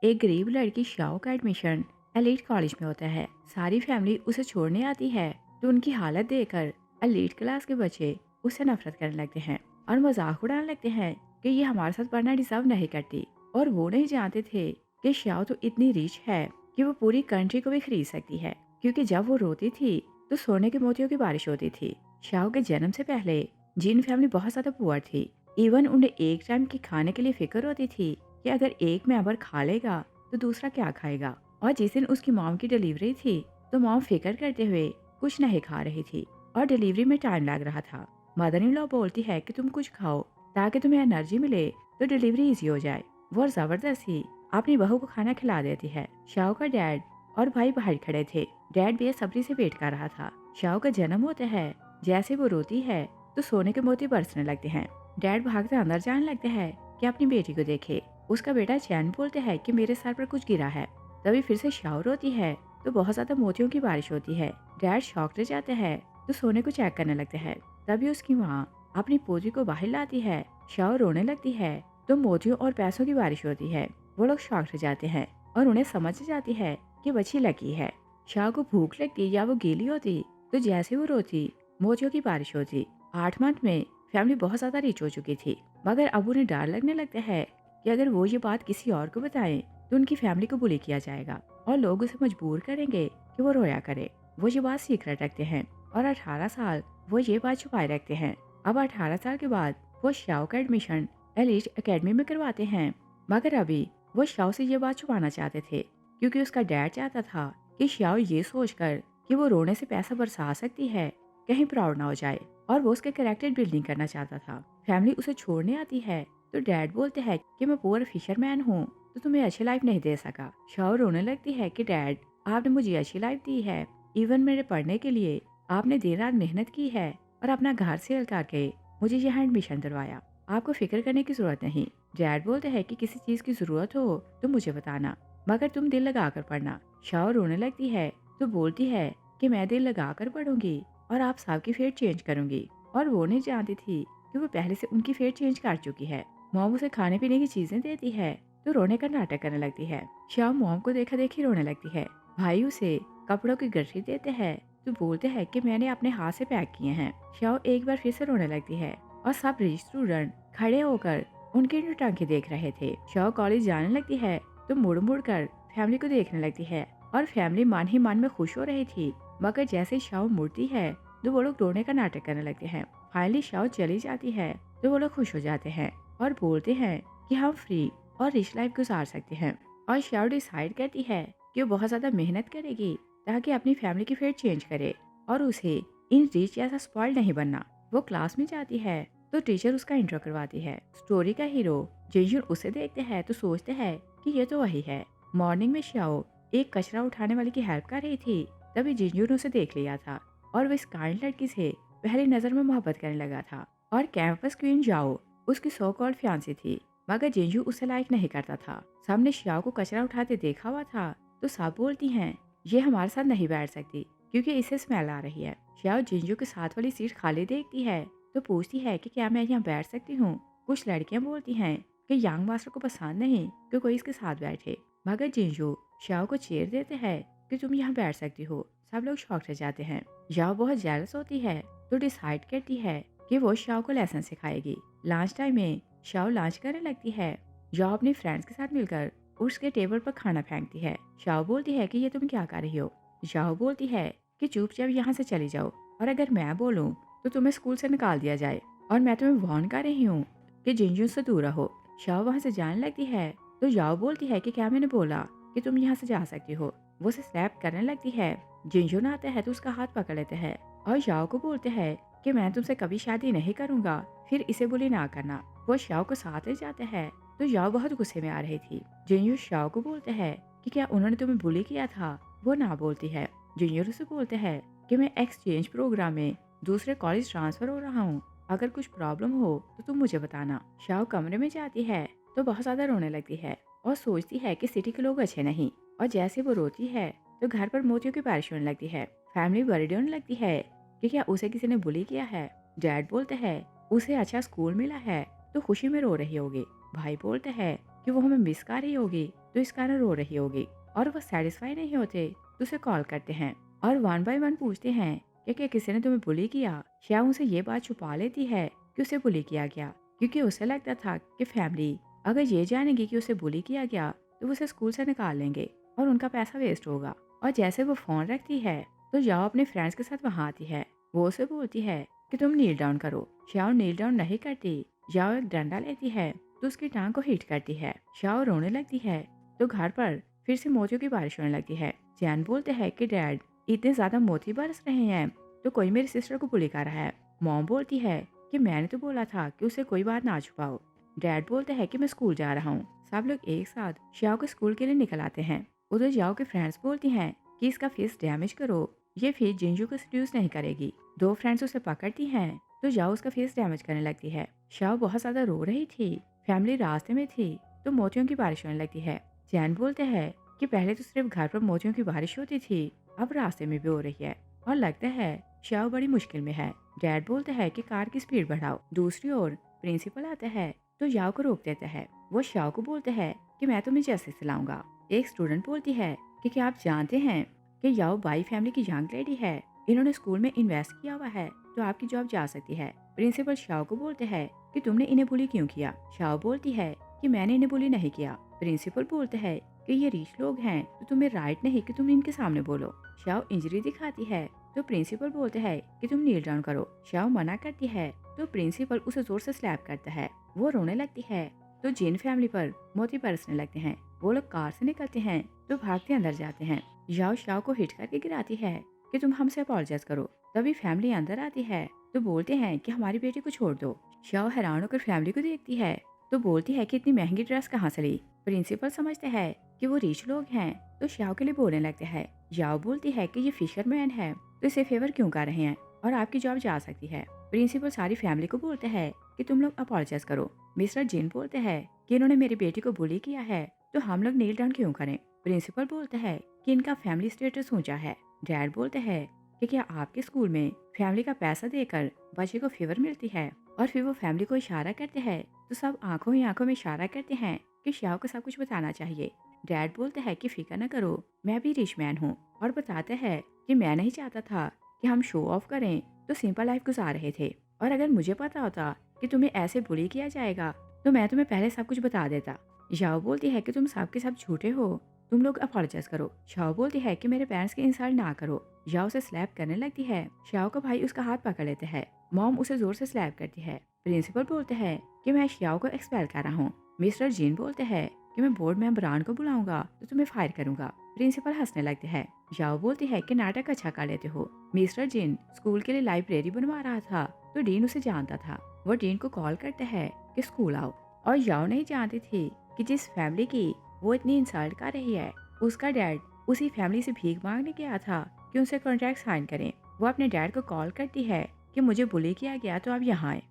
एक गरीब लड़की शाओ का एडमिशन एलीट कॉलेज में होता है। सारी फैमिली उसे छोड़ने आती है तो उनकी हालत देखकर एलीट क्लास के बच्चे उससे नफरत करने लगते हैं और मजाक उड़ाने लगते हैं कि ये हमारे साथ पढ़ना डिजर्व नहीं करती। और वो नहीं जानते थे कि शाओ तो इतनी रिच है कि वो पूरी कंट्री को भी खरीद सकती है, क्योंकि जब वो रोती थी तो सोने के मोतियों की बारिश होती थी। शाओ के जन्म से पहले जिन फैमिली बहुत ज्यादा पुअर थी। इवन उन्हें एक टाइम की खाने के लिए फिक्र होती थी कि अगर एक मेंबर खा लेगा तो दूसरा क्या खाएगा। और जिस दिन उसकी मॉम की डिलीवरी थी तो मॉम फिक्र करते हुए कुछ नहीं खा रही थी और डिलीवरी में टाइम लग रहा था। मदर इन लॉ बोलती है कि तुम कुछ खाओ ताकि तुम्हें एनर्जी मिले तो डिलीवरी इजी हो जाए। वो जबरदस्ती अपनी बहू को खाना खिला देती है। शाओ का डैड और भाई बाहर खड़े थे। डैड बेसब्री से वेट कर रहा था। शाओ का जन्म होता है। जैसे वो रोती है तो सोने के मोती बरसने लगते हैं। डैड भागते अंदर जाने लगते हैं कि अपनी बेटी को देखे। उसका बेटा चैन बोलते हैं कि मेरे सर पर कुछ गिरा है। तभी फिर से शावर होती है तो बहुत ज्यादा मोतियों की बारिश होती है। डैड शॉक रह जाते हैं तो सोने को चेक करने लगते हैं। तभी उसकी माँ अपनी पोती को बाहर लाती है। शावर रोने लगती है तो मोतियों और पैसों की बारिश होती है। वो लोग शॉक रह जाते हैं और उन्हें समझ जाती है कि बच्ची लकी है। शाह को भूख लगती या वो गीली होती तो जैसे वो रोती मोतियों की बारिश होती। 8 मंथ में फैमिली बहुत ज्यादा रिच हो चुकी थी, मगर अब उन्हें डर लगने लगता है कि अगर वो ये बात किसी और को बताएं तो उनकी फैमिली को बुली किया जाएगा और लोग उसे मजबूर करेंगे कि वो रोया करे। वो ये बात सीक्रेट रखते हैं और 18 साल वो ये बात छुपाए रखते हैं। अब 18 साल के बाद वो शाओ का एडमिशन एलिट एकेडमी में करवाते हैं, मगर अभी वो शाओ से ये बात छुपाना चाहते थे क्योंकि उसका डैड चाहता था कि शाओ ये सोचकर कि वो रोने से पैसा बरसा सकती है कहीं प्राउड ना हो जाए, और वो उसके कैरेक्टर बिल्डिंग करना चाहता था। फैमिली उसे छोड़ने आती है तो डैड बोलते हैं कि मैं पुअर फिशरमैन हूँ तो तुम्हें अच्छी लाइफ नहीं दे सका। शाओ रोने लगती है कि डैड आपने मुझे अच्छी लाइफ दी है, इवन मेरे पढ़ने के लिए आपने देर रात मेहनत की है और अपना घर सेल करके मुझे यहाँ एडमिशन दिलवाया। आपको फिक्र करने की जरूरत नहीं। डैड बोलते हैं कि किसी चीज की जरूरत हो तो मुझे बताना, मगर तुम दिल लगा कर पढ़ना। शाओ रोने लगती है तो बोलती है कि मैं दिल लगा कर पढ़ूंगी और आप सबकी फेट चेंज करूंगी। और वो नहीं जानती थी कि वो पहले से उनकी फेट चेंज कर चुकी है। मॉम उसे खाने पीने की चीजें देती है तो रोने का नाटक करने लगती है। शाम मॉम को देखा देखी रोने लगती है। भाई उसे कपड़ों की गठरी देते हैं तो बोलते हैं कि मैंने अपने हाथ से पैक किए हैं। शाओ एक बार फिर से रोने लगती है और सब रिच स्टूडेंट खड़े होकर उनके टांके देख रहे थे। शाओ कॉलेज जाने लगती है तो मुड़ मुड़ कर फैमिली को देखने लगती है और फैमिली मन ही मन में खुश हो रही थी, मगर जैसे शाओ मुड़ती है तो वो लोग रोने का नाटक करने लगते हैं। फाइनली शाओ चली जाती है तो वो लोग खुश हो जाते हैं और बोलते हैं कि हम फ्री और रिच लाइफ गुजार सकते हैं। और शाओ डिसाइड करती है कि वो बहुत ज्यादा मेहनत करेगी ताकि अपनी फैमिली की फेट चेंज करे और उसे इन रिच जैसा स्पॉइल नहीं बनना। वो क्लास में जाती है तो टीचर उसका इंट्रो करवाती है। स्टोरी का हीरो जिनजुन उसे देखते हैं तो सोचते हैं कि ये तो वही है। मॉर्निंग में शाओ एक कचरा उठाने वाले की हेल्प कर रही थी, तभी जिनजुन उसे देख लिया था और वो इस काइंड लड़की से पहली नजर में मोहब्बत करने लगा था। और कैंपस क्वीन जाओ उसकी सो कॉल्ड फियांसी थी, मगर जिंजू उसे लाइक नहीं करता था। सामने शाओ को कचरा उठाते देखा हुआ था तो सब बोलती हैं ये हमारे साथ नहीं बैठ सकती क्योंकि इसे स्मेल आ रही है। शाओ जिंजू के साथ वाली सीट खाली देखती है तो पूछती है कि क्या मैं यहाँ बैठ सकती हूँ। कुछ लड़कियां बोलती हैं कि यंग मास्टर को पसंद नहीं कि कोई इसके साथ बैठे, मगर जिंजू शाओ को चेयर देते हैं कि तुम यहाँ बैठ सकती हो। सब लोग शॉक रह जाते हैं। शाओ बहुत जेलस होती है तो डिसाइड करती है कि वो शाओ को लेसन सिखाएगी। लंच टाइम में शाओ लंच करने लगती है। शाओ अपनी फ्रेंड्स के साथ मिलकर उसके टेबल पर खाना फेंकती है। शाओ बोलती है कि ये तुम क्या कर रही हो। शाओ बोलती है कि चुपचाप यहाँ से चली जाओ और अगर मैं बोलूँ तो तुम्हें स्कूल से निकाल दिया जाए, और मैं तुम्हें वार्न कर रही हूँ कि जिंजू से दूर रहो। शाओ वहाँ से जाने लगती है तो जाओ बोलती है कि क्या मैंने बोला कि तुम यहाँ से जा सकती हो। वो उसे स्लैप करने लगती है। जिंजू आता है तो उसका हाथ पकड़ लेते हैं और शाओ को बोलते हैं कि मैं तुमसे कभी शादी नहीं करूंगा, फिर इसे बुली ना करना। वो शाओ को साथ ले जाते हैं तो शाओ बहुत गुस्से में आ रही थी। जिंजू शाओ को बोलते हैं कि क्या उन्होंने तुम्हें बुली किया था। वो ना बोलती है। जिंजू से बोलते हैं कि मैं एक्सचेंज प्रोग्राम में दूसरे कॉलेज ट्रांसफर हो रहा हूँ, अगर कुछ प्रॉब्लम हो तो तुम मुझे बताना। शाओ कमरे में जाती है तो बहुत ज्यादा रोने लगती है और सोचती है कि सिटी के लोग अच्छे नहीं, और जैसे वो रोती है तो घर पर मोतियों की बारिश होने लगती है। फैमिली वरीड होने लगती है कि क्या उसे किसी ने बुली किया है। डैड बोलते हैं उसे अच्छा स्कूल मिला है तो खुशी में रो रही होगी। भाई बोलते हैं कि वो हमें मिस कर रही होगी तो इस कारण रो रही होगी, और वो सेटिस्फाई नहीं होते तो उसे कॉल करते हैं और वन बाय वन पूछते हैं कि क्या किसी ने तुम्हें बुली किया। श्याम उसे ये बात छुपा लेती है कि उसे बुली किया गया, क्योंकि उसे लगता था कि फैमिली अगर ये जानेगी कि उसे बुली किया गया तो वो उसे स्कूल से निकाल लेंगे और उनका पैसा वेस्ट होगा। और जैसे वो फोन रखती है तो जाओ अपने फ्रेंड्स के साथ वहाँ आती है। वो उसे बोलती है कि तुम नील डाउन करो। शाओ नील डाउन नहीं करती। जाओ एक डंडा लेती है तो उसकी टांग को हिट करती है। शाओ रोने लगती है तो घर पर फिर से मोतियों की बारिश होने लगती है। चैन बोलते हैं कि डैड इतने ज्यादा मोती बरस रहे हैं तो कोई मेरी सिस्टर को बुली कर रहा है। मॉम बोलती है कि मैंने तो बोला था कि उसे कोई बात ना छुपाओ। डैड बोलते हैं कि मैं स्कूल जा रहा हूँ। सब लोग एक साथ शाओ के स्कूल के लिए निकल आते हैं। उधर जाओ के फ्रेंड्स बोलती हैं कि इसका फेस डैमेज करो, ये फेस जिंजू को सीड्यूस नहीं करेगी। दो फ्रेंड्स उसे पकड़ती हैं तो जाओ उसका फेस डैमेज करने लगती है। शाओ बहुत ज्यादा रो रही थी, फैमिली रास्ते में थी तो मोतियों की बारिश होने लगती है। चैन बोलते हैं कि पहले तो सिर्फ घर पर मोतियों की बारिश होती थी, अब रास्ते में भी हो रही है और लगता है शाओ बड़ी मुश्किल में है। डैड बोलते हैं कि कार की स्पीड बढ़ाओ। दूसरी ओर प्रिंसिपल आता है तो याओ को रोक देता है। वो शाओ को बोलते हैं कि मैं तुम्हें जस्टिस दिलाऊंगा। एक स्टूडेंट बोलती है कि क्या आप जानते हैं कि याओ बाई फैमिली की यंग लेडी है, इन्होंने स्कूल में इन्वेस्ट किया हुआ है तो आपकी जॉब जा सकती है। प्रिंसिपल शाओ को बोलते हैं कि तुमने इन्हें बुली क्यों किया। शाओ बोलती है कि मैंने इन्हें बुली नहीं किया। प्रिंसिपल बोलते हैं कि ये रिच लोग हैं तो तुम्हें राइट नहीं कि तुम इनके सामने बोलो। शाओ इंजरी दिखाती है तो प्रिंसिपल बोलते हैं कि तुम नील डाउन करो। शाओ मना करती है तो प्रिंसिपल उसे जोर से स्लैप करता है। वो रोने लगती है तो जिन फैमिली पर मोती बरसने लगते हैं। वो लोग कार से निकलते हैं तो भागते अंदर जाते हैं। याओ शाओ को हिट करके गिराती है कि तुम हमसे अपॉलोजाइज करो। तभी फैमिली अंदर आती है तो बोलते हैं कि हमारी बेटी को छोड़ दो। शाओ हैरान होकर फैमिली को देखती है तो बोलती है कि इतनी महंगी ड्रेस कहाँ से ली। प्रिंसिपल समझते हैं कि वो रिच लोग हैं तो शाओ के लिए बोलने लगते हैं। याओ बोलती है कि ये फिशरमैन है तो इसे फेवर क्यों कर रहे हैं और आपकी जॉब जा सकती है। प्रिंसिपल सारी फैमिली को बोलते हैं कि तुम लोग अपॉलोजाइज करो। मिस्टर जिन बोलते हैं कि इन्होंने मेरी बेटी को बुली किया है तो हम लोग नील डाउन क्यों करें। प्रिंसिपल बोलते हैं कि इनका फैमिली स्टेटस ऊंचा है। डैड बोलते हैं कि क्या आपके स्कूल में फैमिली का पैसा देकर बच्चे को फेवर मिलती है। और फिर वो फैमिली को इशारा करते हैं तो सब आंखों ही आंखों में इशारा करते हैं कि शाओ को सब कुछ बताना चाहिए। डैड बोलते हैं कि फिक्र न करो, मैं भी रिच मैन हूँ, और बताते हैं कि मैं नहीं चाहता था कि हम शो ऑफ करें तो सिंपल लाइफ गुजार रहे थे, और अगर मुझे पता होता कि तुम्हें ऐसे बुली किया जाएगा तो मैं तुम्हें पहले सब कुछ बता देता। याओ बोलती है कि तुम सबके सब झूठे हो, तुम लोग अपॉलोजाइज करो। शाओ बोलती है कि मेरे पेरेंट्स की इंसल्ट ना करो। याओ से स्लैप करने लगती है। शाओ का भाई उसका हाथ पकड़ लेते हैं। मॉम उसे जोर से स्लैप करती है। प्रिंसिपल बोलते हैं कि मैं शाओ को एक्सपेल कर रहा हूँ। मिस्टर जिन बोलते हैं कि मैं बोर्ड मेंबरान को बुलाऊंगा तो तुम्हें फायर करूंगा। प्रिंसिपल हंसने लगते हैं। याओ बोलती है कि नाटक अच्छा कर लेते हो। मिस्टर जिन स्कूल के लिए लाइब्रेरी बनवा रहा था तो डीन उसे जानता था। वो डीन को कॉल करते हैं कि स्कूल आओ, और याओ नहीं जानती थी कि जिस फैमिली की वो इतनी इंसल्ट कर रही है उसका डैड उसी फैमिली से भीख मांगने गया था कि उनसे कॉन्ट्रैक्ट साइन करें। वो अपने डैड को कॉल करती है कि मुझे बुली किया गया तो आप यहाँ आए।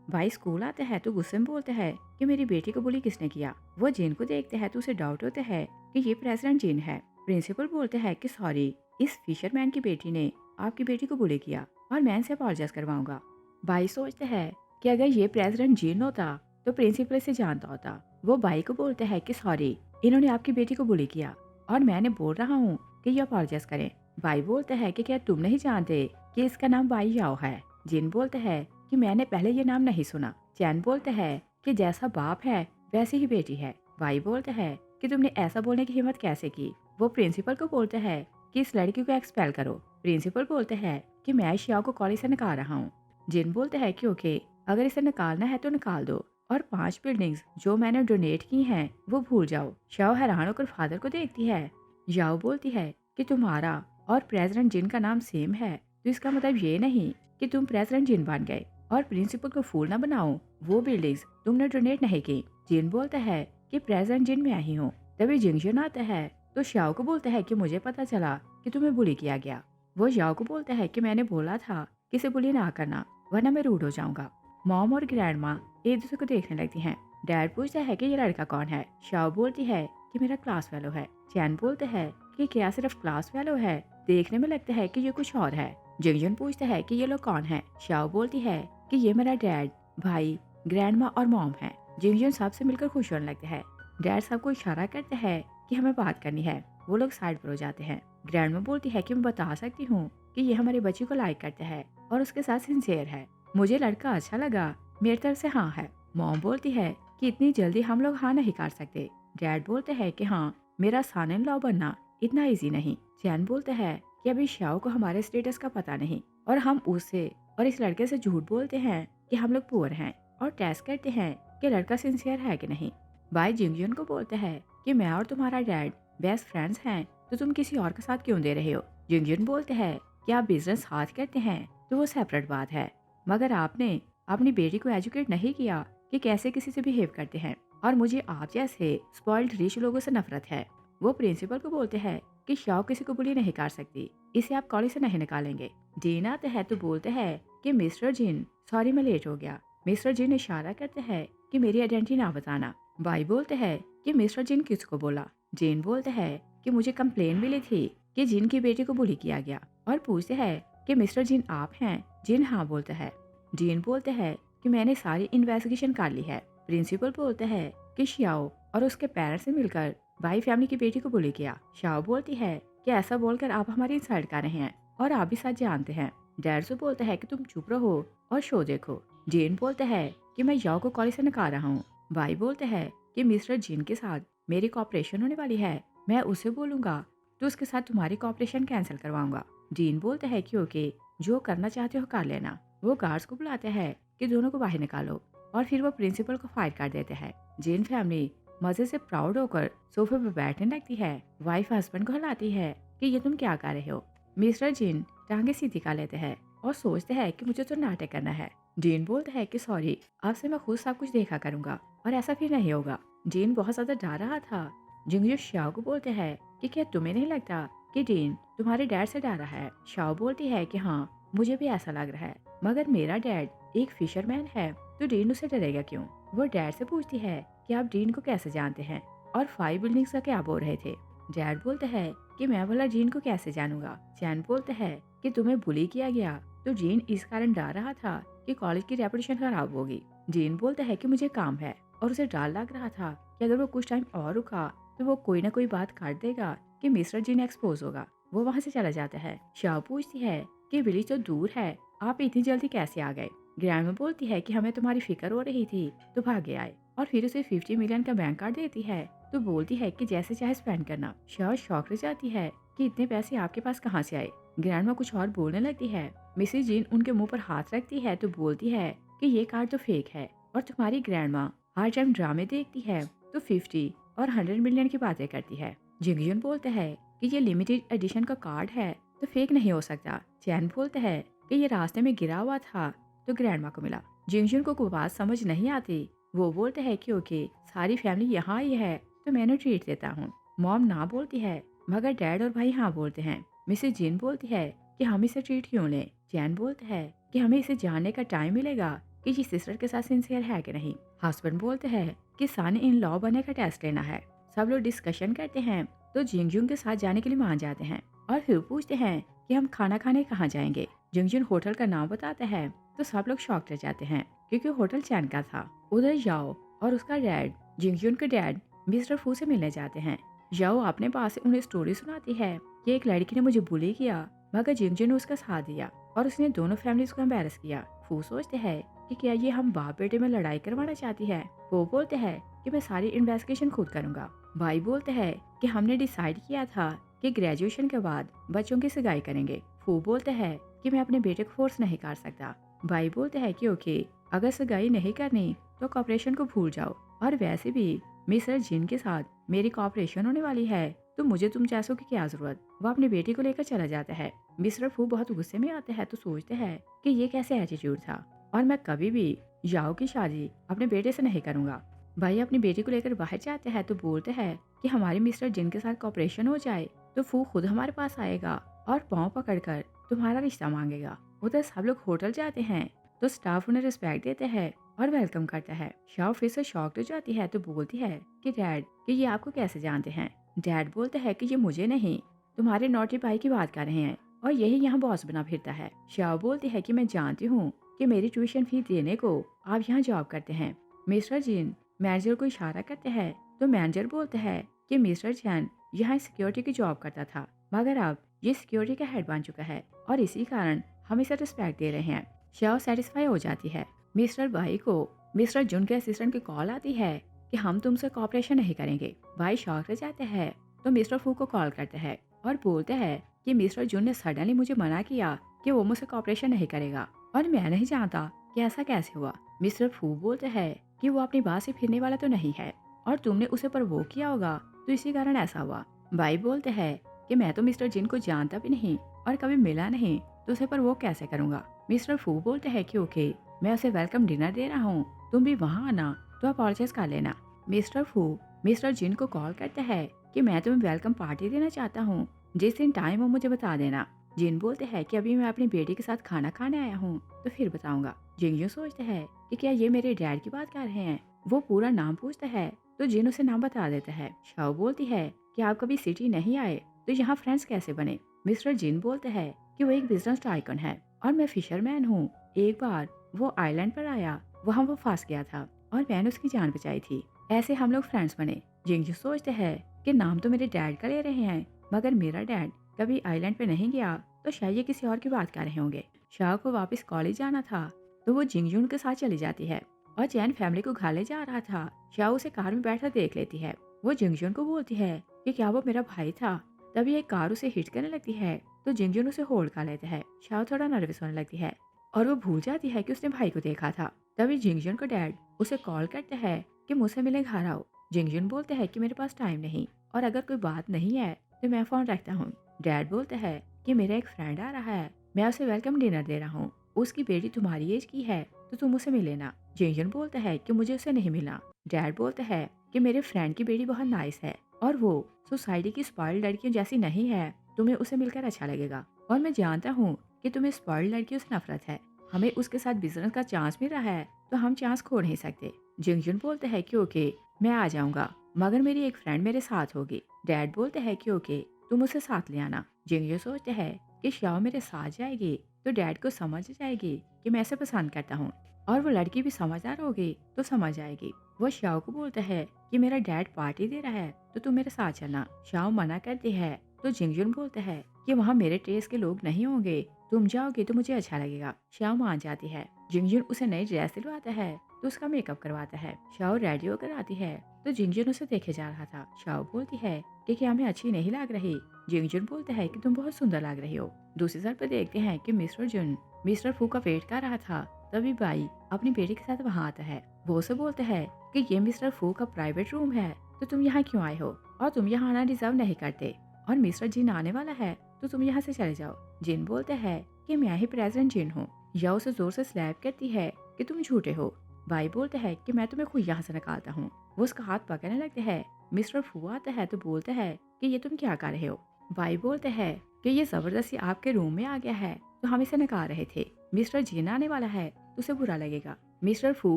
भाई स्कूल आते हैं तो गुस्से में बोलते हैं कि मेरी बेटी को बुली किसने किया। वो जिन को देखते हैं तो उसे डाउट होता है कि ये प्रेसिडेंट जिन है। प्रिंसिपल बोलते हैं कि सॉरी, इस फिशरमैन की बेटी ने आपकी बेटी को बुली किया और मैं इनसे अपॉलोजाइज करवाऊंगा। भाई सोचते हैं कि अगर ये प्रेसिडेंट जिन होता तो प्रिंसिपल इसे जानता होता। वो भाई को बोलते हैं कि सॉरी, इन्होंने आपकी बेटी को बुली किया और मैंने बोल रहा हूँ कि ये अपॉलोजाइज करें। भाई बोलते हैं कि क्या तुम नहीं जानते कि इसका नाम बाई याओ है। जिन बोलते हैं कि मैंने पहले ये नाम नहीं सुना। चैन बोलते हैं कि जैसा बाप है वैसी ही बेटी है। भाई बोलते हैं कि तुमने ऐसा बोलने की हिम्मत कैसे की। वो प्रिंसिपल को बोलते हैं कि इस लड़की को एक्सपेल करो। प्रिंसिपल बोलते हैं कि मैं शाओ को कॉलेज से निकाल रहा हूँ। जिन बोलते हैं कि ओके, अगर इसे निकालना है तो निकाल दो, और 5 बिल्डिंग्स जो मैंने डोनेट की हैं वो भूल जाओ। शाओ हैरान होकर फादर को देखती है। याओ बोलती है कि तुम्हारा और प्रेसिडेंट जिन का नाम सेम है तो इसका मतलब ये नहीं कि तुम प्रेसिडेंट जिन बन गए, और प्रिंसिपल को फूल ना बनाओ, वो बिल्डिंग्स तुमने डोनेट नहीं की। जिन बोलता है कि प्रेसिडेंट जिन मैं ही हूँ। तभी जिंगजन आता है तो शाओ को बोलता है कि मुझे पता चला कि तुम्हें बुली किया गया। वो याओ को बोलता है कि मैंने बोला था कि इसे बुली ना करना वरना मैं रूड हो जाऊंगा। मॉम और ग्रैंड माँ एक दूसरे को देखने लगती हैं। डैड पूछता है कि ये लड़का कौन है। शाओ बोलती है कि मेरा क्लास फेलो है। चैन बोलते हैं कि क्या सिर्फ क्लास फेलो है, देखने में लगता है कि ये कुछ और है। जिंगजन पूछता है कि ये लोग कौन है। शाओ बोलती है कि ये मेरा डैड, भाई, ग्रैंड माँ और मॉम है। जिंगजन सबसे मिलकर खुश होने लगते हैं। डैड सबको इशारा करते हैं कि हमें बात करनी है। वो लोग साइड पर हो जाते हैं। ग्रैंडमा बोलती है कि मैं बता सकती हूँ कि ये हमारे बच्चे को लाइक करते हैं और उसके साथ सिंसियर है। मुझे लड़का अच्छा लगा, मेरी तरफ से हाँ है। मॉम बोलती है कि इतनी जल्दी हम लोग हाँ नहीं कर सकते। डैड बोलते हैं कि हाँ, मेरा सन इन लॉ बनना इतना ईजी नहीं। चैन बोलते हैं कि अभी श्याओ को हमारे स्टेटस का पता नहीं और हम उससे और इस लड़के से झूठ बोलते हैं कि हम लोग पुअर हैं और टेस्ट करते हैं कि लड़का सिंसियर है कि नहीं। भाई जिंगजुन को बोलते हैं कि मैं और तुम्हारा डैड बेस्ट फ्रेंड्स हैं, तो तुम किसी और के साथ क्यों दे रहे हो। जिंगजुन बोलते हैं कि आप बिजनेस हाथ करते हैं तो वो सेपरेट बात है, मगर आपने अपनी बेटी को एजुकेट नहीं किया कि कैसे किसी से बिहेव करते हैं और मुझे आप जैसे स्पॉइल्ड रिच लोगों से नफरत है। वो प्रिंसिपल को बोलते हैं कि शाओ किसी को बुली नहीं कर सकती, इसे आप कॉलेज से नहीं निकालेंगे। डीन आते हैं तो बोलते हैं कि मिस्टर जिन, सॉरी मैं लेट हो गया। मिस्टर जिन इशारा करते हैं कि मेरी आइडेंटिटी ना बताना। बाई बोलते हैं कि मिस्टर जिन किसको बोला। जेन बोलते हैं कि मुझे कंप्लेन मिली थी कि जिन की बेटी को बुली किया गया और पूछते हैं कि मिस्टर जिन आप हैं। जिन हाँ बोलते हैं। जीन बोलते हैं कि मैंने सारी इन्वेस्टिगेशन कर ली है। प्रिंसिपल बोलते हैं कि शियाओ और उसके पेरेंट्स ने मिलकर बाई फैमिली की बेटी को बुली किया। शाओ बोलती है कि ऐसा बोलकर आप हमारी इंसल्ट कर रहे हैं और आप भी सच जानते हैं। डैड बोलता है कि तुम चुप रहो और शो देखो। जेन बोलते हैं कि मैं याओ को कॉलेज से निकाल रहा हूँ। भाई बोलते हैं कि मिस्टर जिन के साथ मेरी कॉपरेशन होने वाली है, मैं उसे बोलूंगा तो उसके साथ तुम्हारी कॉपरेशन कैंसिल करवाऊंगा। जीन बोलते हैं कि ओके, जो करना चाहते हो कर लेना। वो गार्ड्स को बुलाते हैं कि दोनों को बाहर निकालो और फिर वो प्रिंसिपल को फायर कर देते हैं। जिन फैमिली मजे से प्राउड होकर सोफे पर बैठने लगती है। वाइफ हस्बैंड को हिलाती है कि ये तुम क्या कर रहे हो। मिस्टर जिन टांगे सीधी कर लेते हैं और सोचते हैं कि मुझे तो नाटक करना है। जीन बोलता है कि सॉरी, अब से मैं खुद सब कुछ देखा करूंगा और ऐसा फिर नहीं होगा। जीन बहुत ज्यादा डर रहा था। जिंगजू शाओ को बोलते हैं कि क्या तुम्हें नहीं लगता कि डीन तुम्हारे डैड से डर रहा है। शाओ बोलती है कि हाँ, मुझे भी ऐसा लग रहा है, मगर मेरा डैड एक फिशरमैन है तो डीन उसे डरेगा क्यों। वो डैड से पूछती है कि आप डीन को कैसे जानते हैं और 5 बिल्डिंग्स का क्या बोल रहे थे। डैड बोलते हैं कि मैं भला जीन को कैसे जानूंगा। चैन बोलते हैं कि तुम्हें बुली किया गया तो जीन इस कारण डर रहा था कि कॉलेज की रेपुटेशन खराब होगी। जीन बोलता है कि मुझे काम है और उसे डर लग रहा था कि अगर वो कुछ टाइम और रुका तो वो कोई ना कोई बात कर देगा कि मिस्टर जीन एक्सपोज होगा। वो वहाँ से चला जाता है। शाओ पूछती है कि विलेज तो दूर है, आप इतनी जल्दी कैसे आ गए। ग्रैंडमा बोलती है कि हमें तुम्हारी फिक्र हो रही थी तो भागे आए और फिर उसे 50 मिलियन का बैंक कार्ड देती है तो बोलती है कि जैसे चाहे स्पेंड करना। शाओ शॉक रह जाती है कि इतने पैसे आपके पास कहाँ से आए। ग्रैंडमा कुछ और बोलने लगती है। मिसेस जीन उनके मुंह पर हाथ रखती है तो बोलती है कि ये कार्ड तो फेक है और तुम्हारी ग्रैंडमा हर टाइम ड्रामे देखती है तो 50 और 100 मिलियन की बातें करती है। जिंगजुन बोलते हैं कि ये लिमिटेड एडिशन का कार्ड है तो फेक नहीं हो सकता। चैन बोलते हैं कि ये रास्ते में गिरा हुआ था तो ग्रैंडमा को मिला। जिंगजुन को कोई बात समझ नहीं आती। वो बोलते हैं कि ओके, सारी फैमिली यहाँ आई है तो मैंने ट्रीट देता हूँ। मॉम ना बोलती है मगर डैड और भाई हाँ बोलते हैं। मिसेस जिन बोलती है कि हम इसे ट्रीट क्यों लें। चैन बोलते हैं कि हमें इसे जानने का टाइम मिलेगा कि ये सिस्टर के साथ सिंसियर है कि नहीं। हस्बैंड बोलते हैं कि सन इन लॉ बनने का टेस्ट लेना है। सब लोग डिस्कशन करते हैं तो जिंगजुन के साथ जाने के लिए मान जाते हैं और फिर पूछते हैं कि हम खाना खाने कहाँ जाएंगे। जिंगजुन होटल का नाम बताते हैं तो सब लोग शॉक रह जाते हैं क्योंकि होटल चैन का था। उधर याओ और उसका डैड जिंगजुन के डैड मिस्टर फू से मिलने जाते हैं। याओ अपने पास से उन्हें स्टोरी सुनाती है कि एक लड़की ने मुझे बुली किया मगर जिंगजुन ने उसका साथ दिया और उसने दोनों फैमिलीज को एम्बैरस किया। फू सोचते हैं कि क्या ये हम बाप बेटे में लड़ाई करवाना चाहती है। वो बोलते हैं कि मैं सारी इन्वेस्टिगेशन खुद करूंगा। भाई बोलते हैं कि हमने डिसाइड किया था कि ग्रेजुएशन के बाद बच्चों की सगाई करेंगे। फू बोलते हैं कि मैं अपने बेटे को फोर्स नहीं कर सकता। भाई बोलते हैं कि ओके, अगर सगाई नहीं करनी तो कॉपरेशन को भूल जाओ और वैसे भी मिस्टर जिन के साथ मेरी कॉपरेशन होने वाली है तो मुझे तुम जैसों की क्या जरूरत। वो अपने बेटी को लेकर चला जाता है। मिस्टर फू बहुत गुस्से में आते हैं तो सोचते हैं कि ये कैसे एटीट्यूड था और मैं कभी भी याओ की शादी अपने बेटे से नहीं करूंगा। भाई अपनी बेटी को लेकर बाहर जाते हैं तो बोलते हैं कि हमारे मिस्टर जिन के साथ कॉपरेशन हो जाए तो फू खुद हमारे पास आएगा और पाँव पकड़कर तुम्हारा रिश्ता मांगेगा। उधर सब लोग होटल जाते हैं तो स्टाफ उन्हें रिस्पेक्ट देते हैं और वेलकम करता है। शाओ फिर से शॉक हो जाती है तो बोलती है कि डैड, कि ये आपको कैसे जानते हैं। डैड बोलते हैं कि ये मुझे नहीं, तुम्हारे नौटी भाई की बात कर रहे हैं और यही यहाँ बॉस बना फिरता है। शाओ बोलती है कि मैं जानती हूँ कि मेरी ट्यूशन फी देने को आप यहाँ जॉब करते हैं। मिस्टर जिन मैनेजर को इशारा करते हैं तो मैनेजर बोलता है कि मिस्टर चैन यहाँ सिक्योरिटी की जॉब करता था, मगर अब ये सिक्योरिटी का हेड बन चुका है और इसी कारण हम इसे रिस्पेक्ट दे रहे हैं। शाओ सेटिस्फाई हो जाती है। मिस्टर भाई को मिस्टर जुन के असिस्टेंट की कॉल आती है कि हम तुमसे कॉपरेशन नहीं करेंगे। भाई शॉक रह जाते हैं तो मिस्टर फू को कॉल करते हैं और बोलते हैं कि मिस्टर जुन ने सडनली मुझे मना किया कि वो मुझसे कॉपरेशन नहीं करेगा और मैं नहीं जानता कि ऐसा कैसे हुआ। मिस्टर फू बोलते हैं कि वो अपनी बात से फिरने वाला तो नहीं है और तुमने उसे प्रवोक किया होगा तो इसी कारण ऐसा हुआ। भाई बोलते हैं कि मैं तो मिस्टर जिन को जानता भी नहीं और कभी मिला नहीं तो उसे प्रवोक कैसे करूंगा। मिस्टर फू बोलते हैं कि ओके, मैं उसे वेलकम डिनर दे रहा हूँ, तुम भी वहाँ आना तो अपॉलजाइज कर लेना। मिस्टर फू मिस्टर जिन को कॉल करते हैं कि मैं तुम्हें वेलकम पार्टी देना चाहता हूँ, जिस दिन टाइम हो मुझे बता देना। जिन बोलते हैं कि अभी मैं अपनी बेटी के साथ खाना खाने आया हूँ तो फिर बताऊंगा। जिंग यूं सोचते हैं कि क्या ये मेरे डैड की बात कर रहे हैं। वो पूरा नाम पूछता है तो जिन उसे नाम बता देता है। शाओ बोलती है कि आप कभी सिटी नहीं आए तो यहाँ फ्रेंड्स कैसे बने। मिस्टर जिन बोलते हैं कि वो एक बिजनेस टाइकन है और मैं फिशरमैन हूँ। एक बार वो आइलैंड पर आया, वहाँ वो फंस गया था और मैंने उसकी जान बचाई थी। ऐसे हम लोग फ्रेंड्स बने। जिंग यूं सोचते हैं कि नाम तो मेरे डैड का ले रहे हैं, मगर मेरा डैड कभी आइलैंड पे नहीं गया तो शायद ये किसी और की बात कर रहे होंगे। शाह को वापस कॉलेज जाना था तो वो जिंगजुन के साथ चली जाती है और चैन फैमिली को घर ले जा रहा था। शाह उसे कार में बैठा देख लेती है। वो जिंगजुन को बोलती है कि क्या वो मेरा भाई था। तभी एक कार उसे हिट करने लगती है तो जिंगजुन उसे होल्ड कर लेता है। शाह थोड़ा नर्वस होने लगती है और वो भूल जाती है कि उसने भाई को देखा था। तभी जिंगजुन को डैड उसे कॉल करते हैं कि मुझसे मिलने घर आओ। जिंगजुन बोलते हैं कि मेरे पास टाइम नहीं और अगर कोई बात नहीं है तो मैं फोन रखता हूँ। डैड बोलते हैं कि मेरा एक फ्रेंड आ रहा है, मैं उसे वेलकम डिनर दे रहा हूँ, उसकी बेटी तुम्हारी एज की है तो तुम उसे मिले ना। जिंगजुन बोलता है कि मुझे उसे नहीं मिला। डैड बोलते हैं कि मेरे फ्रेंड की बेटी बहुत नाइस है और वो सोसाइटी की स्पॉइल्ड लड़कियों जैसी नहीं है, तुम्हें उसे मिलकर अच्छा लगेगा और मैं जानता हूँ कि तुम्हें स्पॉइल्ड लड़कियों से नफरत है। हमें उसके साथ बिजनेस का चांस मिल रहा है तो हम चांस खो नहीं सकते। जिंगजुन बोलते हैं कि ओके, मैं आ जाऊंगा, मगर मेरी एक फ्रेंड मेरे साथ होगी। डैड बोलते हैं कि ओके, तुम उसे साथ ले आना। जिंगजू सोचते हैं कि शाओ मेरे साथ जाएगी तो डैड को समझ जाएगी कि मैं इसे पसंद करता हूँ और वो लड़की भी समझदार होगी तो समझ जाएगी। वो शाओ को बोलता है कि मेरा डैड पार्टी दे रहा है तो तुम मेरे साथ चलना। शाओ मना करती है तो जिंगजुन बोलता है कि वहाँ मेरे टेस्ट के लोग नहीं होंगे, तुम जाओगे तो मुझे अच्छा लगेगा। शाओ मान जाती है। जिंगजुन उसे नई ड्रेस दिलवाता है तो उसका मेकअप करवाता है। शाओ रेडी होकर आती है तो जिंगजुन उसे देखे जा रहा था। शाओ बोलती है कि क्या मैं अच्छी नहीं लग रही। जिंगजुन बोलता है कि तुम बहुत सुंदर लग रही हो। दूसरी तरफ पर देखते हैं कि मिस्टर जुन मिस्टर फू का वेट कर रहा था। तभी भाई अपनी बेटी के साथ वहाँ आता है। वो उसे बोलते हैं कि ये मिस्टर फू का प्राइवेट रूम है तो तुम यहाँ क्यों आए हो और तुम यहाँ आना डिजर्व नहीं करते और मिस्टर जिन आने वाला है तो तुम यहाँ से चले जाओ। जिन बोलते हैं कि मैं ही प्रेसिडेंट जिन हूँ। या उसे जोर से स्लैप करती है कि तुम झूठे हो। भाई बोलते हैं कि मैं तुम्हें खुद यहाँ से निकालता हूँ। वो उसका हाथ पकड़ने लगते हैं। मिस्टर फू आता है तो बोलते हैं कि ये तुम क्या कर रहे हो। भाई बोलते हैं कि ये जबरदस्ती आपके रूम में आ गया है तो हम इसे निकाल रहे थे। मिस्टर जिन आने वाला है तो उसे बुरा लगेगा। मिस्टर फू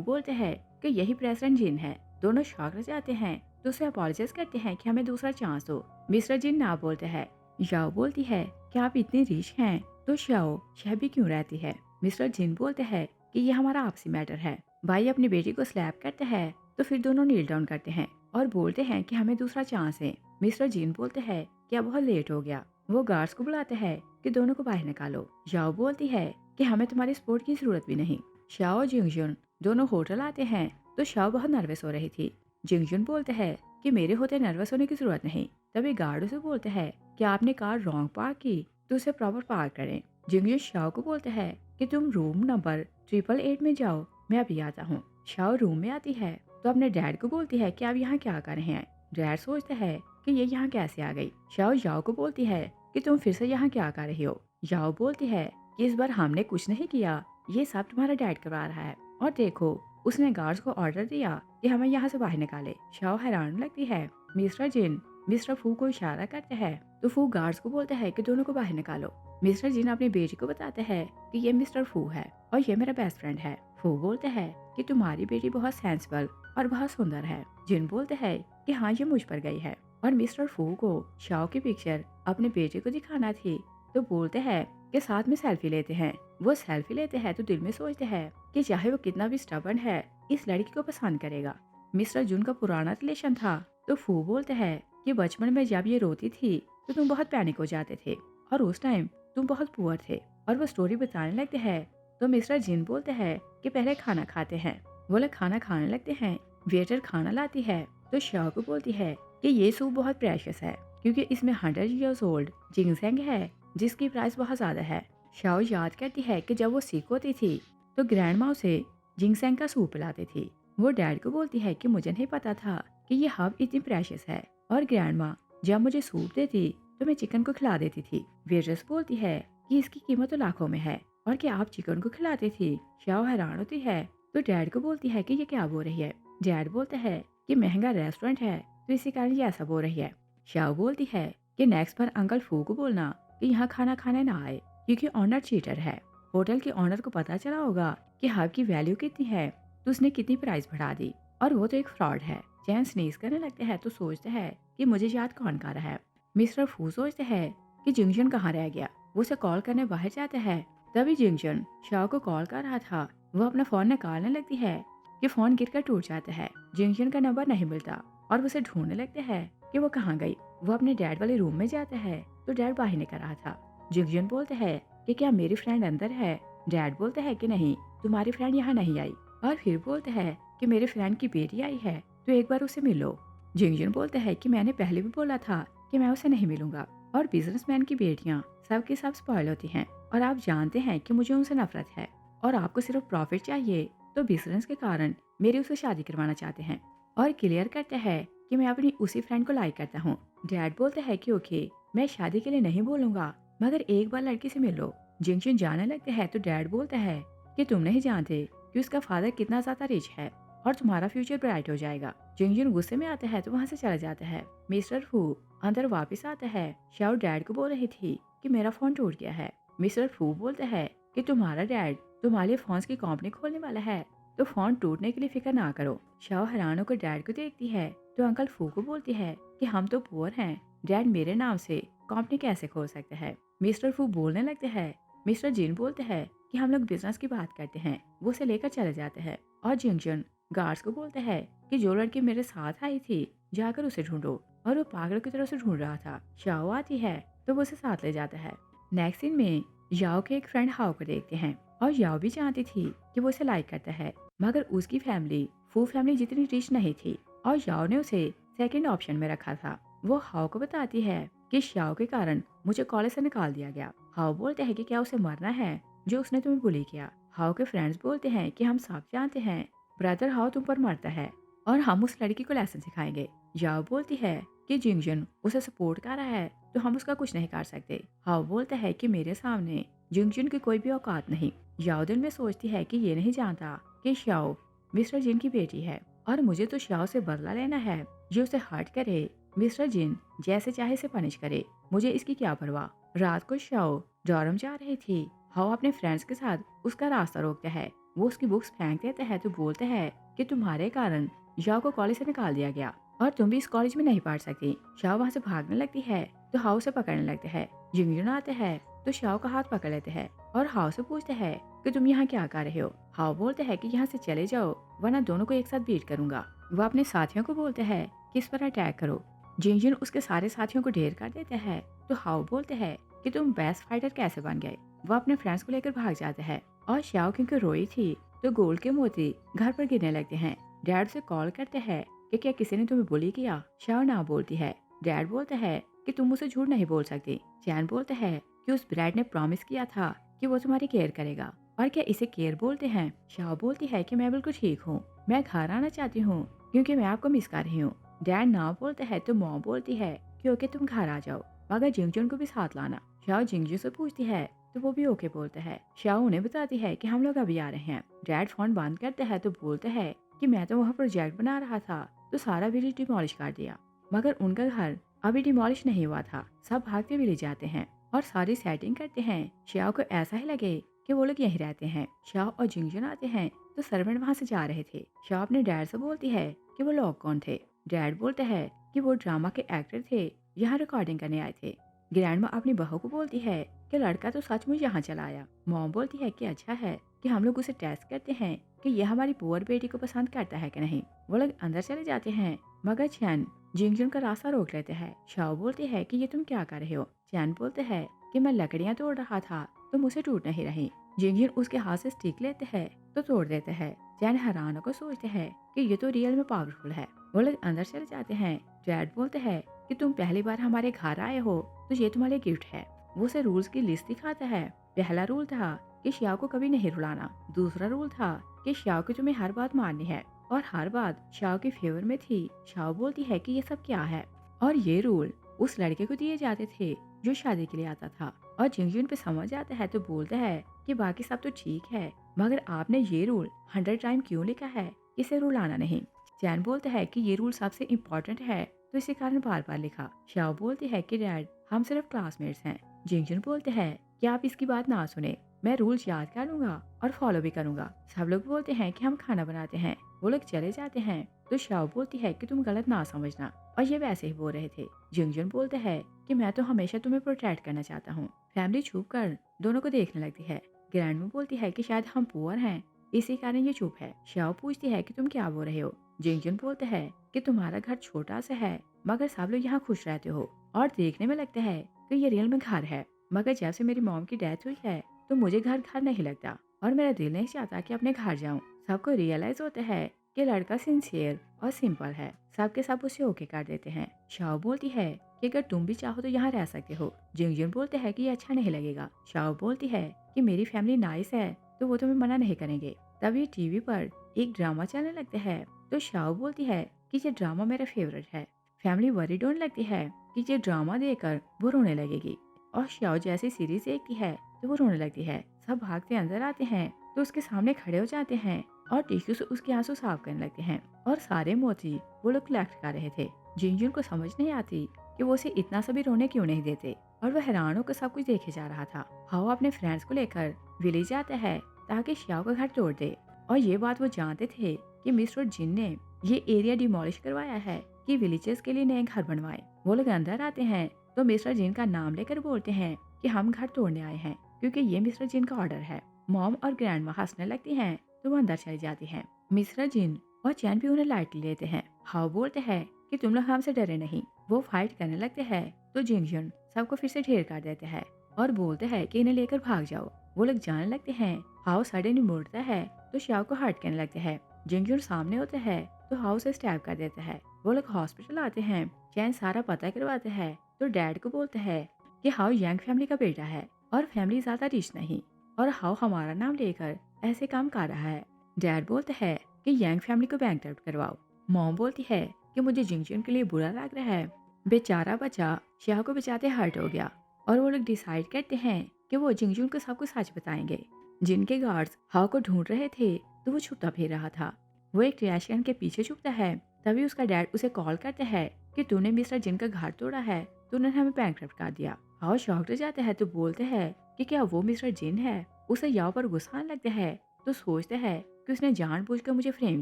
बोलते हैं कि यही प्रेसिडेंट जिन है। दोनों शॉक रह जाते हैं तो उसे अपॉलोजाइज करते हैं कि हमें दूसरा चांस दो। मिस्टर जिन ना बोलते हैं। याओ बोलती है कि आप इतने रिच हैं तो शाओ शह भी क्यों रहती है। मिस्टर जिन बोलते हैं कि ये हमारा आपसी मैटर है। भाई अपनी बेटी को स्लैप करते हैं तो फिर दोनों नील डाउन करते हैं और बोलते हैं कि हमें दूसरा चांस है। मिस्टर जिन बोलते हैं कि अब बहुत लेट हो गया। वो गार्ड्स को बुलाते हैं कि दोनों को बाहर निकालो। शाओ बोलती है कि हमें तुम्हारी सपोर्ट की जरूरत भी नहीं। शाओ और जिंगजुन दोनों होटल आते हैं तो शाओ बहुत नर्वस हो रही थी। जिंगजुन बोलते हैं कि मेरे होते नर्वस होने की जरूरत नहीं। तभी गार्ड उसे बोलते हैं कि आपने कार रॉन्ग पार्क की तो उसे प्रॉपर पार्क करें। जिंगजुन शाओ को बोलते हैं कि तुम रूम नंबर 888 में जाओ, मैं अभी आता हूँ। शाओ रूम में आती है तो अपने डैड को बोलती है कि आप यहाँ क्या कर रहे हैं। डैड सोचते हैं कि ये यहाँ कैसे आ गई। शाओ याओ को बोलती है कि तुम फिर से यहाँ क्या कर रही हो। याओ बोलती है कि इस बार हमने कुछ नहीं किया, ये सब तुम्हारा डैड करवा रहा है और देखो उसने गार्ड्स को ऑर्डर दिया कि हमें यहाँ से बाहर निकाले। शाओ हैरान लगती है। मिस्टर जिन मिस्टर फू को इशारा करते हैं तो फू गार्ड्स को बोलते हैं कि दोनों को बाहर निकालो। मिस्टर जिन अपनी बेटी को बताते हैं कि ये मिस्टर फू है और ये मेरा बेस्ट फ्रेंड है। फू बोलते हैं कि तुम्हारी बेटी बहुत सेंसिबल और बहुत सुंदर है। जिन बोलते हैं कि हाँ ये मुझ पर गई है और मिस्टर फू को शाओ की पिक्चर अपने बेटे को दिखाना थी तो बोलते हैं कि साथ में सेल्फी लेते हैं। वो सेल्फी लेते हैं तो दिल में सोचते हैं कि चाहे वो कितना भी स्टबर्न है इस लड़की को पसंद करेगा। मिस्टर जुन का पुराना रिलेशन था तो फू बोलते हैं कि बचपन में जब ये रोती थी तो तुम बहुत पैनिक हो जाते थे और उस टाइम तुम बहुत पुअर थे। और वो स्टोरी बताने लगते हैं तो मिस्टर जिन बोलते हैं कि पहले खाना खाते हैं। वो लोग खाना खाने लगते हैं। वेटर खाना लाती है तो शाओ को बोलती है कि ये सूप बहुत प्रेशियस है क्योंकि इसमें 100 years old जिंगसेंग है जिसकी प्राइस बहुत ज्यादा है। शाओ याद करती है कि जब वो सिक होती थी तो ग्रैंड माँ उसे जिंगसेंग का सूप पिलाती थी। वो डैड को बोलती है कि मुझे नहीं पता था कि ये हब इतनी प्रेशियस है और ग्रैंड माँ जब मुझे सूप देती तो मैं चिकन को खिला देती थी। वेट्रेस बोलती है कि इसकी कीमत तो लाखों में है और क्या आप चिकन को खिलाती थी। शाओ हैरान होती है तो डैड को बोलती है कि ये क्या बोल रही है। डैड बोलते हैं कि महंगा रेस्टोरेंट है तो इसी कारण ये ऐसा बोल रही है। शाओ बोलती है कि नेक्स्ट बार अंकल फू को बोलना कि यहाँ खाना खाने ना आए क्योंकि ऑनर चीटर है। होटल के ऑनर को पता चला होगा कि हब की वैल्यू कितनी है तो उसने कितनी प्राइस बढ़ा दी और वो तो एक फ्रॉड है। चैन स्नीज करने लगते हैं तो सोचते हैं कि मुझे याद कौन कर रहा है। मिस्टर फू सोचते हैं कि जिंगजन कहाँ रह गया। वो उसे कॉल करने बाहर जाते हैं। तभी जिंगजन शाओ को कॉल कर रहा था। वो अपना फोन निकालने लगती है कि फोन गिरकर टूट जाता है। जिंगजन का नंबर नहीं मिलता और वो उसे ढूंढने लगते हैं कि वो कहाँ गई। वो अपने डैड वाले रूम में जाते हैं तो डैड बाहर निकल रहा था। जिंगजन बोलते हैं कि क्या मेरी फ्रेंड अंदर है। डैड बोलते हैं कि नहीं, तुम्हारी फ्रेंड यहाँ नहीं आई। और फिर बोलते हैं कि मेरे फ्रेंड की बेटी आई है तो एक बार उसे मिलो। जिंगजन बोलते हैं कि मैंने पहले भी बोला था कि मैं उसे नहीं मिलूंगा और बिजनेसमैन की बेटियां सबके सब स्पॉइल होती हैं और आप जानते हैं कि मुझे उनसे नफरत है और आपको सिर्फ प्रॉफिट चाहिए तो बिजनेस के कारण मेरी उसे शादी करवाना चाहते हैं और क्लियर करते हैं कि मैं अपनी उसी फ्रेंड को लाइक करता हूँ। डैड बोलते हैं कि ओके, मैं शादी के लिए नहीं बोलूंगा मगर एक बार लड़की से मिलो। जिंगजन जाने लगते हैं तो डैड बोलते हैं कि तुम नहीं जानते कि उसका फादर कितना ज्यादा रिच है और तुम्हारा फ्यूचर ब्राइट हो जाएगा। जिंगजन गुस्से में आता है तो वहाँ से चला जाता है। मिस्टर फू अंदर वापस आता है। शाओ डैड को बोल रही थी कि मेरा फोन टूट गया है। मिस्टर फू बोलते हैं कि तुम्हारा डैड तुम्हारे लिए फोन की कंपनी खोलने वाला है तो फोन टूटने के लिए फिक्र ना करो। शाओ हैरान होकर डैड को देखती है तो अंकल फू को बोलती है कि हम तो पुअर हैं, डैड मेरे नाम से कंपनी कैसे खोल सकते हैं। मिस्टर फू बोलने लगते हैं। मिस्टर जिन बोलते हैं कि हम लोग बिजनेस की बात करते हैं। वो उसे लेकर चले जाते हैं और जिंगजन गार्ड्स को बोलते हैं कि जो लड़की मेरे साथ आई थी जाकर उसे ढूंढो और वो पागल की तरह से ढूंढ रहा था। शाओ आती है तो वो उसे साथ ले जाता है। नेक्स्ट सीन में याओ के एक फ्रेंड हाओ को देखते हैं और याओ भी जानती थी कि वो उसे लाइक करता है मगर उसकी फैमिली फू फैमिली जितनी रिच नहीं थी और याओ ने उसे सेकंड ऑप्शन में रखा था। वो हाओ को बताती है कि शाओ के कारण मुझे कॉलेज से निकाल दिया गया। हाओ बोलते हैं कि क्या उसे मरना है जो उसने तुम्हें बुली किया। हाओ के फ्रेंड्स बोलते हैं कि हम सब जानते हैं ब्रदर हाओ तुम पर मरता है और हम उस लड़की को लेसन सिखाएंगे। याओ बोलती है कि जिंगजन उसे सपोर्ट कर रहा है तो हम उसका कुछ नहीं कर सकते। हाओ बोलता है कि मेरे सामने जिंगजन की कोई भी औकात नहीं। याओ दिल में सोचती है कि ये नहीं जानता कि शाओ मिस्टर जिन की बेटी है और मुझे तो शाओ से बदला लेना है जो उसे हर्ट करे। मिस्टर जिन जैसे चाहे से पनिश करे, मुझे इसकी क्या परवाह। रात को शाओ डॉर्म जा रही थी। हाओ अपने फ्रेंड्स के साथ उसका रास्ता रोकता है। वो उसकी बुक्स फेंक देते हैं तो बोलते हैं कि तुम्हारे कारण याओ को कॉलेज से निकाल दिया गया और तुम भी इस कॉलेज में नहीं पढ़ सकती। शाओ वहाँ से भागने लगती है तो हाओ से पकड़ने लगते हैं। जिंगजन आते हैं तो शाओ का हाथ पकड़ लेते हैं और हाओ से पूछते हैं कि तुम यहाँ क्या कर रहे हो। हाओ बोलते हैं कि यहाँ से चले जाओ वरना दोनों को एक साथ बीट करूंगा। वो अपने साथियों को बोलते हैं कि इस पर अटैक करो। जिंगजन उसके सारे साथियों को ढेर कर देते हैं तो हाओ बोलते हैं कि तुम बेस्ट फाइटर कैसे बन गए। वो अपने फ्रेंड्स को लेकर भाग जाते हैं और शाओ क्योंकि रोई थी तो गोल्ड के मोती घर पर गिरने लगते हैं। डैड से कॉल करते हैं कि क्या किसी ने तुम्हें बुली किया। शाओ ना बोलती है। डैड बोलते हैं कि तुम मुझसे झूठ नहीं बोल सकती। चैन बोलते हैं कि उस ब्रैड ने प्रॉमिस किया था कि वो तुम्हारी केयर करेगा और क्या इसे केयर बोलते हैं। शाओ बोलती है कि मैं बिल्कुल ठीक हूँ, मैं घर आना चाहती हूँ क्योंकि मैं आपको मिस कर रही हूँ। डैड ना बोलते हैं तो मॉम बोलती है कि ओके तुम घर आ जाओ मगर जिंगजन को भी साथ लाना। शाओ जिंगजन से पूछती है तो वो भी ओके बोलते हैं। शाओ उन्हें बताती है कि हम लोग अभी आ रहे हैं। डैड फोन बंद करते हैं तो बोलते हैं कि मैं तो वहाँ प्रोजेक्ट बना रहा था तो सारा विलेज डिमोलिश कर दिया मगर उनका घर अभी डिमोलिश नहीं हुआ था। सब भागते विलेज जाते हैं और सारी सेटिंग करते हैं। शाओ को ऐसा ही लगे कि वो लोग यहीं रहते हैं। शाओ और जिंगजन आते हैं तो सर्वेंट वहाँ से जा रहे थे। शाओ अपने डैड से बोलती है कि वो लोग कौन थे। डैड बोलते हैं कि वो ड्रामा के एक्टर थे, यहाँ रिकॉर्डिंग करने आए थे। ग्रैंडमा अपनी बहू को बोलती है कि लड़का तो सचमुच यहाँ चला आया। मॉम बोलती है कि अच्छा है कि हम लोग उसे टेस्ट करते हैं कि यह हमारी पुअर बेटी को पसंद करता है कि नहीं। वो लोग अंदर चले जाते हैं मगर चैन जिंगजुन का रास्ता रोक लेते हैं। शाओ बोलते हैं कि ये तुम क्या कर रहे हो। चैन बोलते हैं कि मैं लकड़ियां तोड़ रहा था, तुम उसे टूट नहीं रही। जिंगजुन उसके हाथ से स्टिक लेते हैं तो तोड़ देते हैं। चैन हैरान होकर सोचते हैं कि ये तो रियल में पावरफुल है। वो लोग अंदर चले जाते हैं। डैड बोलते हैं कि तुम पहली बार हमारे घर आए हो तो ये तुम्हारे गिफ्ट है। वो उसे रूल्स की लिस्ट दिखाता है। पहला रूल था कि श्याओ को कभी नहीं रुलाना। दूसरा रूल था कि श्याओ को तुम्हें हर बात माननी है और हर बात श्याओ के फेवर में थी। श्याओ बोलती है कि ये सब क्या है और ये रूल उस लड़के को दिए जाते थे जो शादी के लिए आता था। और जिंगजुन पे समझ आता है तो बोलता है कि बाकी सब तो ठीक है, मगर आपने ये रूल 100 टाइम क्यों लिखा है, इसे रूल आना नहीं। चैन बोलता है कि ये रूल सबसे इम्पोर्टेंट है तो इसी कारण बार बार लिखा। शाओ बोलती है कि डैड हम सिर्फ क्लासमेट्स हैं। जिंगजुन बोलते हैं कि आप इसकी बात ना सुने, मैं रूल्स याद कर लूंगा और फॉलो भी करूंगा। सब लोग बोलते हैं कि हम खाना बनाते हैं। वो लोग चले जाते हैं तो शाओ बोलती है कि तुम गलत ना समझना, और ये वैसे ही बोल रहे थे। जिंगजुन बोलते हैं कि मैं तो हमेशा तुम्हें प्रोटेक्ट करना चाहता हूँ। फैमिली छुप कर दोनों को देखने लगती है। ग्रैंडमा बोलती है कि शायद हम पुअर हैं, इसी कारण ये चुप है। शाओ पूछती है कि तुम क्या बोल रहे हो। जिंगजुन बोलते हैं कि तुम्हारा घर छोटा सा है मगर सब लोग यहाँ खुश रहते हो और देखने में लगता है कि ये रियल में घर है। मगर जब से मेरी मॉम की डेथ हुई है तो मुझे घर घर नहीं लगता और मेरा दिल नहीं चाहता कि अपने घर जाऊं। सबको रियलाइज होता है कि लड़का सिंसियर और सिंपल है। सबके सब उसे ओके कर देते हैं। शाओ बोलती है कि अगर तुम भी चाहो तो यहाँ रह सकते हो। जिंगजुन बोलते हैं कि ये अच्छा नहीं लगेगा। शाओ बोलती है कि मेरी फैमिली नाइस है तो वो तुम्हें मना नहीं करेंगे। तभी टीवी पर एक ड्रामा चलने लगता है तो शाओ बोलती है कि ये ड्रामा मेरा फेवरेट है। फैमिली वरीड होने लगती है कि ये ड्रामा देखकर वो रोने लगेगी और शाओ जैसी सीरीज देखती है तो वो रोने लगती है। सब भागते अंदर आते हैं तो उसके सामने खड़े हो जाते हैं और टिश्यू से उसके आंसू साफ करने लगते हैं और सारे मोती वो लोग कलेक्ट कर रहे थे। जिंगजुन को समझ नहीं आती कि वो उसे इतना सभी रोने क्यों नहीं देते और वह हैरान होकर सब कुछ देखे जा रहा था। हाओ अपने फ्रेंड्स को लेकर विलेज जाता है ताकि श्याओ का घर तोड़ दे और ये बात वो जानते थे कि मिस्टर जिन ने ये एरिया डिमोलिश करवाया है कि विलेजर्स के लिए नए घर बनवाए। वो लोग अंदर आते हैं तो मिस्टर जिन का नाम लेकर बोलते हैं कि हम घर तोड़ने आए हैं क्योंकि ये मिस्टर जिन का ऑर्डर है। मॉम और ग्रैंडमा हंसने लगती हैं तो वो अंदर चली जाती हैं। मिस्टर जिन और चैन भी उन्हें लाइटली लेते हैं। हाओ बोलते हैं कि तुम लोग हमसे डरे नहीं। वो फाइट करने लगते हैं तो जिंगजुन सबको फिर से ढेर कर देते हैं और बोलते हैं कि इन्हें लेकर भाग जाओ। वो लोग जाने लगते हैं। हाओ सडनली मुड़ता है तो श्याओ को हर्ट करने लगते हैं। जिंगजुन सामने होता है तो हाओ से स्टैब कर देता है। वो लोग हॉस्पिटल आते हैं। चैन सारा पता करवाते हैं तो डैड को बोलते हैं कि हाओ यंग फैमिली का बेटा है और फैमिली ज्यादा रिच नहीं और हाओ हमारा नाम लेकर ऐसे काम कर रहा है। डैड बोलते हैं कि यंग फैमिली को बैंकरप्ट करवाओ। मॉम बोलती है कि मुझे जिंगजुन के लिए बुरा लग रहा है, बेचारा बच्चा श्याओ को बचाते हर्ट हो गया। और वो लोग डिसाइड करते हैं कि वो जिंगजुन को सब कुछ सच बताएंगे। जिनके गार्ड्स हाओ को ढूंढ रहे थे तो वो छुपता फिर रहा था। वो एक ट्रैश कैन के पीछे छुपता है। तभी उसका डैड उसे कॉल करता है कि तूने मिस्टर जिन का घर तोड़ा है, तूने हमें बैंकरप्ट कर दिया। हाओ शॉक्ड हो जाता है तो बोलते हैं कि क्या वो मिस्टर जिन है। उसे याओ पर गुस्सा आने लगता है तो सोचता है कि उसने जानबूझकर मुझे फ्रेम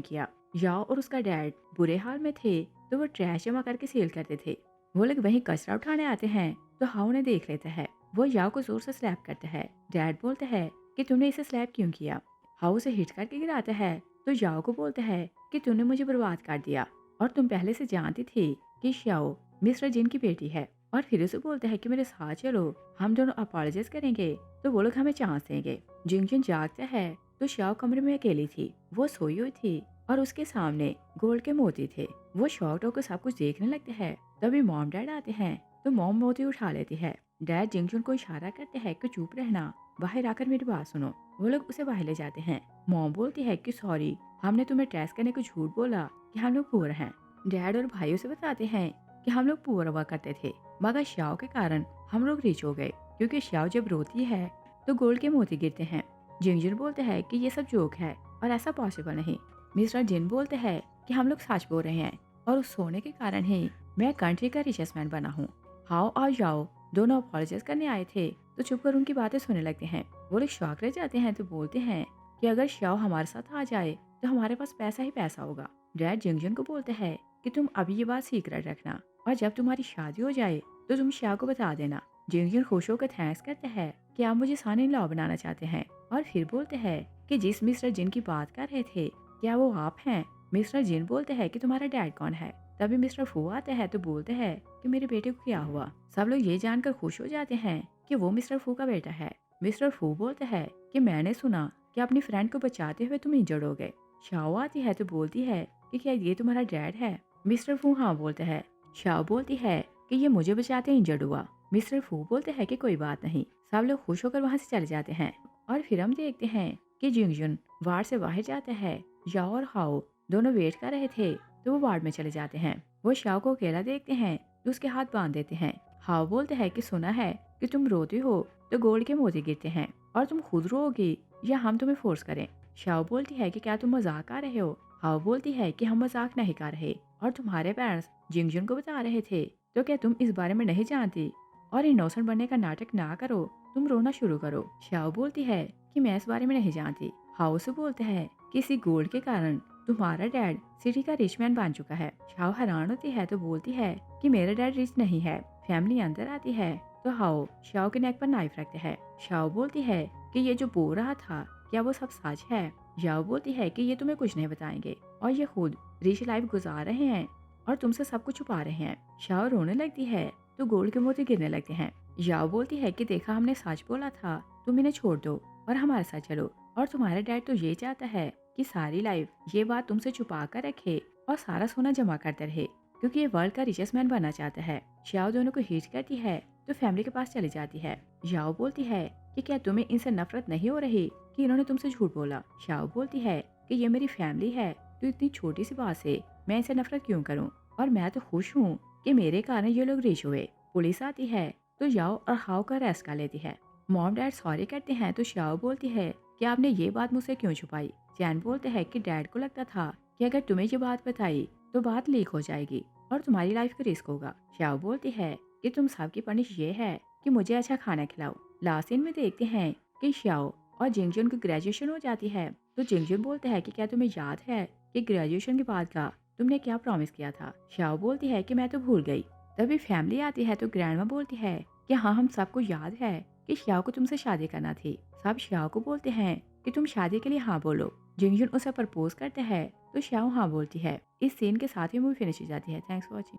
किया। याओ और उसका डैड बुरे हाल में थे तो वो ट्रैश जमा करके सेल करते थे। वो लोग वहीं कचरा उठाने आते हैं तो हाओ ने देख लेता है। वो याओ को जोर से स्लैप करता है। डैड बोलता है कि तूने इसे स्लैप क्यों किया। हाओ उसे हिट करके गिराता है तो याओ को बोलता है कि तूने मुझे बर्बाद कर दिया और तुम पहले से जानती थी कि श्याओ मिस्टर जिन की बेटी है। और फिर उसे बोलता है कि मेरे साथ चलो, हम दोनों अपॉलोजाइज करेंगे तो वो लोग हमें चांस देंगे। जिंगजुन जागता है तो श्याओ कमरे में अकेली थी। वो सोई हुई थी और उसके सामने गोल्ड के मोती थे। वो शॉक्ड होकर सब कुछ देखने लगते हैं। तभी मॉम डैड आते हैं तो मॉम मोती उठा लेती है। डैड जिंगजुन को इशारा करते हैं कि चुप रहना, बाहर आकर मेरी बात सुनो। वो लोग उसे बाहर ले जाते हैं। मॉम बोलती है कि सॉरी, हमने तुम्हें टेस्ट करने को झूठ बोला कि हम लोग पुअर हैं। डैड और भाइयों से बताते हैं कि हम लोग पुअर हुआ करते थे मगर श्याओ के कारण हम लोग रिच हो गए क्योंकि श्याओ जब रोती है तो गोल्ड के मोती गिरते हैं। जिंगजुन बोलते हैं कि ये सब जोक है और ऐसा पॉसिबल नहीं। मिस्टर जिन बोलते हैं कि हम लोग सच बोल रहे हैं और उस सोने के कारण ही मैं कंट्री का रिचेस्ट मैन बना हूँ। हाओ और याओ दोनों अपॉलोजाइज करने आए थे तो चुप कर उनकी बातें सुनने लगते हैं। वो लोग शॉक रह जाते हैं तो बोलते हैं कि अगर श्याओ हमारे साथ आ जाए तो हमारे पास पैसा ही पैसा होगा। डैड जिंगजुन को बोलते हैं कि तुम अभी ये बात सीक्रेट रखना और जब तुम्हारी शादी हो जाए तो तुम श्याओ को बता देना। जिंगजुन खुश होकर थैंक्स करते हैं कि आप मुझे सन इन लॉ बनाना चाहते हैं और फिर बोलते हैं कि जिस मिस्टर जिन की बात कर रहे थे क्या वो आप हैं। मिस्टर जिन बोलते हैं कि तुम्हारा डैड कौन है। तभी मिस्टर फू आते हैं तो बोलते हैं कि मेरे बेटे को क्या हुआ। सब लोग ये जानकर खुश हो जाते हैं कि वो मिस्टर फू का बेटा है। मिस्टर फू बोलते हैं कि मैंने सुना कि अपनी फ्रेंड को बचाते हुए तुम इंजर्ड हो गए। शाओ आती है तो बोलती है कि क्या ये तुम्हारा डैड है। मिस्टर फू हाँ बोलते हैं। शाओ बोलती है कि ये मुझे बचाते इंजर्ड हुआ। मिस्टर फू बोलते हैं कि कोई बात नहीं। सब लोग खुश होकर वहाँ से चले जाते हैं और फिर हम देखते हैं कि जिंगजुन वार्ड से बाहर जाता है। याओ और हाओ दोनों वेट कर रहे थे तो वो वार्ड में चले जाते हैं। वो शाओ को अकेला देखते हैं तो उसके हाथ बांध देते हैं। हाओ बोलते हैं कि सुना है कि तुम रोती हो तो गोल्ड के मोती गिरते हैं और तुम खुद रोओगी या हम तुम्हें फोर्स करें। शाओ बोलती है कि क्या तुम मजाक कर रहे हो। हाओ बोलती है कि हम मजाक नहीं कर रहे और तुम्हारे पेरेंट्स जिंगजुन को बता रहे थे तो क्या तुम इस बारे में नहीं जानती। और इनोसेंट बनने का नाटक ना करो, तुम रोना शुरू करो। शाओ बोलती है कि मैं इस बारे में नहीं जानती। हाओ से बोलते हैं कि इसी गोल्ड के कारण तुम्हारा डैड सिटी का रिच मैन बन चुका है। शाओ हैरान होती है तो बोलती है कि मेरा डैड रिच नहीं है। फैमिली अंदर आती है तो हाओ शाओ के नेक पर नाइफ रखते हैं। शाओ बोलती है कि ये जो बोल रहा था क्या वो सब सच है। याओ बोलती है कि ये तुम्हें कुछ नहीं बताएंगे और ये खुद रिच लाइफ गुजार रहे हैं और तुमसे सब कुछ छुपा रहे हैं। शाओ रोने लगती है तो गोल्ड के मोती गिरने लगते हैं। याओ बोलती है कि देखा हमने सच बोला था, तुम इन्हें छोड़ दो और हमारे साथ चलो। और तुम्हारा डैड तो ये चाहता है कि सारी लाइफ ये बात तुमसे छुपा कर रखे और सारा सोना जमा करते रहे क्योंकि ये वर्ल्ड का रिचेस्ट मैन बनना चाहता है। शाओ दोनों को हिट करती है तो फैमिली के पास चली जाती है। याओ बोलती है कि क्या तुम्हें इनसे नफरत नहीं हो रही कि इन्होंने तुमसे झूठ बोला। शाओ बोलती है कि ये मेरी फैमिली है तो इतनी छोटी सी बात से मैं इनसे नफरत क्यों करूं और मैं तो खुश हूँ कि मेरे कारण ये लोग रिच हुए। पुलिस आती है तो याओ और हाओ का अरेस्ट कर लेती है। मॉम डैड सॉरी करते हैं तो शाओ बोलती है कि आपने ये बात मुझसे क्यों छुपाई। चैन बोलते हैं कि डैड को लगता था कि अगर तुम्हें ये बात बताई तो बात लीक हो जाएगी और तुम्हारी लाइफ का रिस्क होगा। शाओ बोलती है कि तुम सबकी पनिश ये है कि मुझे अच्छा खाना खिलाओ। लास्ट सीन में देखते हैं कि शाओ और जिंगजुन की ग्रेजुएशन हो जाती है तो जिंगजुन बोलते हैं कि क्या तुम्हें याद है कि ग्रेजुएशन के बाद का तुमने क्या प्रॉमिस किया था। शाओ बोलती है कि मैं तो भूल गई। तभी फैमिली आती है तो ग्रैंडमा बोलती है कि हाँ हम सबको याद है कि शाओ को तुमसे शादी करना थी। सब शाओ को बोलते हैं कि तुम शादी के लिए हाँ बोलो। जिंगजुन उसे प्रपोज करते हैं तो शाओ हाँ बोलती है। इस सीन के साथ ही मूवी फिनिश हो जाती है। Thanks for watching.